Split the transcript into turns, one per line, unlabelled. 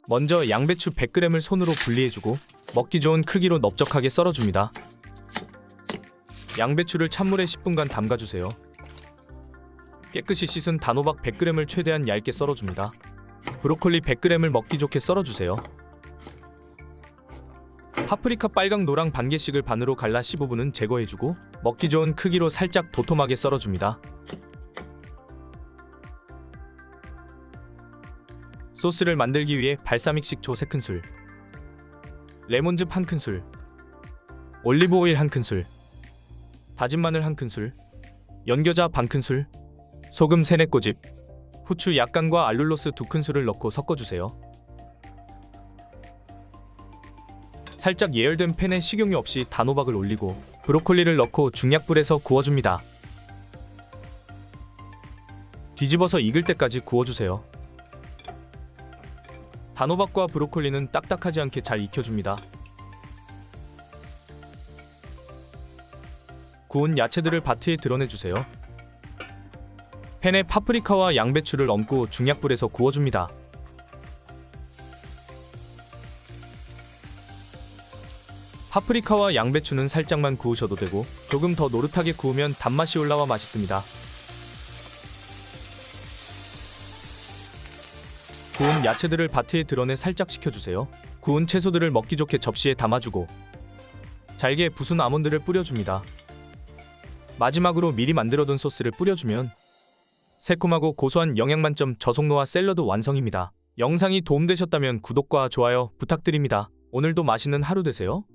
먼저 양배추 100g을 손으로 분리해주고 먹기 좋은 크기로 넓적하게 썰어줍니다. 양배추를 찬물에 10분간 담가주세요. 깨끗이 씻은 단호박 100g을 최대한 얇게 썰어줍니다. 브로콜리 100g을 먹기 좋게 썰어주세요. 파프리카 빨강 노랑 반 개씩을 반으로 갈라 15분은 제거해주고 먹기 좋은 크기로 살짝 도톰하게 썰어줍니다. 소스를 만들기 위해 발사믹 식초 3큰술, 레몬즙 1큰술, 올리브오일 1큰술, 다진 마늘 1큰술, 연겨자 반큰술, 소금 3-4꼬집, 후추 약간과 알룰로스 2큰술을 넣고 섞어주세요. 살짝 예열된 팬에 식용유 없이 단호박을 올리고 브로콜리를 넣고 중약불에서 구워줍니다. 뒤집어서 익을 때까지 구워주세요. 단호박과 브로콜리는 딱딱하지 않게 잘 익혀줍니다. 구운 야채들을 바트에 드러내주세요. 팬에 파프리카와 양배추를 얹고 중약불에서 구워줍니다. 파프리카와 양배추는 살짝만 구우셔도 되고 조금 더 노릇하게 구우면 단맛이 올라와 맛있습니다. 구운 야채들을 바트에 드러내 살짝 식혀주세요. 구운 채소들을 먹기 좋게 접시에 담아주고 잘게 부순 아몬드를 뿌려줍니다. 마지막으로 미리 만들어둔 소스를 뿌려주면 새콤하고 고소한 영양만점 저속노화 샐러드 완성입니다. 영상이 도움되셨다면 구독과 좋아요 부탁드립니다. 오늘도 맛있는 하루 되세요.